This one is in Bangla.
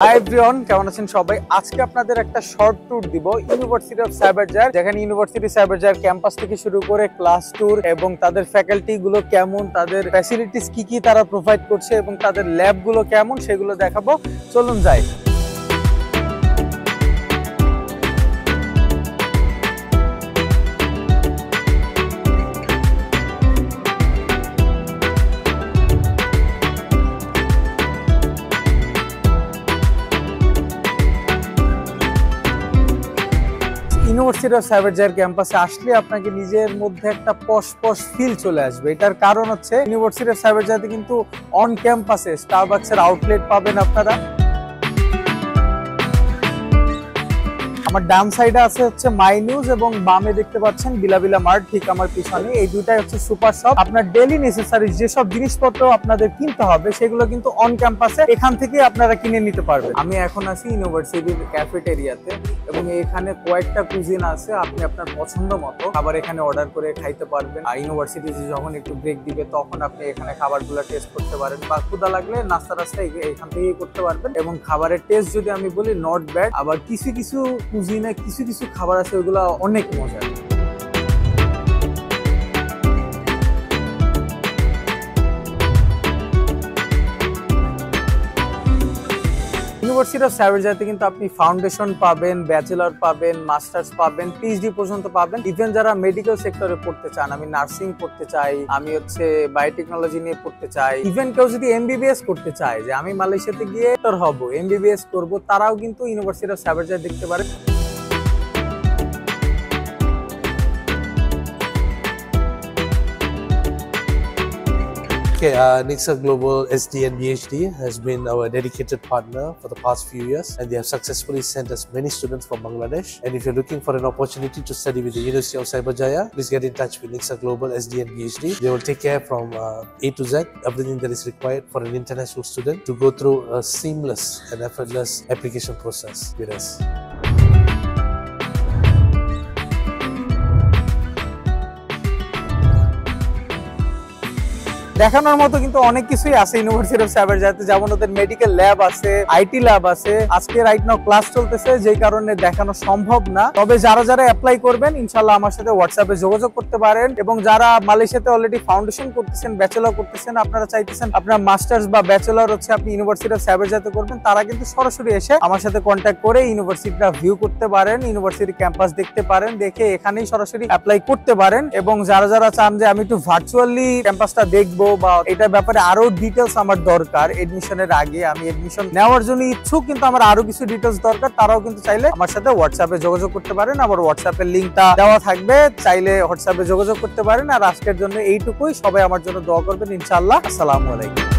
হাই এভরিওয়ান, কেমন আছেন সবাই? আজকে আপনাদের একটা শর্ট ট্যুর দিব ইউনিভার্সিটি অফ সাইবারজার, যেখানে ইউনিভার্সিটি সাইবারজার ক্যাম্পাস থেকে শুরু করে ক্লাস ট্যুর এবং তাদের ফ্যাকাল্টি গুলো কেমন, তাদের ফ্যাসিলিটিস কি কি তারা প্রোভাইড করছে এবং তাদের ল্যাব গুলো কেমন সেগুলো দেখাবো। চলুন যাই। ইউনিভার্সিটি অফ সাইবারজার ক্যাম্পাসে আসলে আপনাকে নিজের মধ্যে একটা পশ ফিল চলে আসবে। এটার কারণ হচ্ছে ইউনিভার্সিটি অফ সাইবারজারে কিন্তু অন ক্যাম্পাসে স্টারবাকসের আউটলেট পাবেন আপনারা। আমার ডান সাইডে আছে হচ্ছে মাই নিউজ এবং বামে দেখতে পাচ্ছেন বিলাবিলা মার্ট, ঠিক আমার পিছনে। এই দুটাই হচ্ছে সুপার শপ। আপনার ডেইলি নেসেসারিজ যেসব জিনিসপত্র আপনাদের কিনতে হবে সেগুলো কিন্তু অন ক্যাম্পাসে এখান থেকে আপনারা কিনে নিতে পারবেন। আমি এখন আছি ইউনিভার্সিটির ক্যাফেটেরিয়াতে এবং এখানে কয়েকটা কুজিন আছে, আপনি আপনার পছন্দ মতো খাবার এখানে অর্ডার করে খাইতে পারবেন। আর ইউনিভার্সিটি যখন একটু ব্রেক দিবে তখন আপনি এখানে খাবারগুলো টেস্ট করতে পারেন, বা ক্ষুধা লাগলে নাস্তা এখান থেকেই করতে পারবেন। এবং খাবারের টেস্ট যদি আমি বলি নট ব্যাড। আবার কিছু কুজিনে কিছু খাবার আছে ওগুলো অনেক মজার। ইউনিভার্সিটি অফ সাইবারজারে কিন্তু আপনি ফাউন্ডেশন পাবেন, ব্যাচেলর পাবেন, মাস্টার্স পাবেন, পিএইচডি পর্যন্ত পাবেন। ইভেন যারা মেডিকেল সেক্টরে পড়তে চান, আমি নার্সিং পড়তে চাই, আমি হচ্ছে বায়োটেকনোলজি নিয়ে পড়তে চাই, ইভেন কেউ যদি এমবিবিএস করতে চায় যে আমি মালয়েশিয়াতে গিয়ে ডক্টর হব, এমবিবিএস করব, তারাও কিন্তু ইউনিভার্সিটি অফ সাইবারজারে দেখতে পারে। Okay, Nixa Global SD and PhD has been our dedicated partner for the past few years, and they have successfully sent us many students from Bangladesh. And if you're looking for an opportunity to study with the University of Cyberjaya, please get in touch with Nixa Global SD and PhD. They will take care from A to Z, everything that is required for an international student to go through a seamless and effortless application process with us. দেখানোর মতো কিন্তু অনেক কিছুই আছে ইউনিভার্সিটি অফ সাইবারজারে, যেমন ওদের মেডিকেল ল্যাব আছে, আইটি ল্যাব আছে। আজকে রাইট নাও ক্লাস চলতেছে, যেই কারণে দেখানো সম্ভব না। তবে যারা অ্যাপ্লাই করবেন ইনশাআল্লাহ আমার সাথে হোয়াটসঅ্যাপে যোগাযোগ করতে পারেন। এবং যারা মালয়েশিয়াতে অলরেডি ফাউন্ডেশন করতেছেন, ব্যাচেলর করতেছেন, আপনারা চাইতেছেন আপনার মাস্টার্স বা ব্যাচেলর হচ্ছে আপনি ইউনিভার্সিটি অফ সাইবারজারে করবেন, তারা কিন্তু সরাসরি এসে আমার সাথে কন্ট্যাক্ট করে ইউনিভার্সিটিটা ভিউ করতে পারেন, ইউনিভার্সিটি ক্যাম্পাস দেখতে পারেন, দেখে এখানেই সরাসরি অ্যাপ্লাই করতে পারেন। এবং যারা চান যে আমি একটু ভার্চুয়ালি ক্যাম্পাসটা দেখবো বা এটার ব্যাপারে আরো ডিটেলস আমার দরকার, এডমিশনের আগে আমি এডমিশন নেওয়ার জন্য ইচ্ছুক কিন্তু আমার আরো কিছু ডিটেলস দরকার, তারাও কিন্তু চাইলে আমার সাথে হোয়াটসঅ্যাপে যোগাযোগ করতে পারেন। আবার হোয়াটসঅ্যাপের লিঙ্কটা দেওয়া থাকবে, চাইলে হোয়াটসঅ্যাপে যোগাযোগ করতে পারেন। আর আজকের জন্য এইটুকুই। সবাই আমার জন্য দোয়া করবেন ইনশাআল্লাহ। আসসালামু আলাইকুম।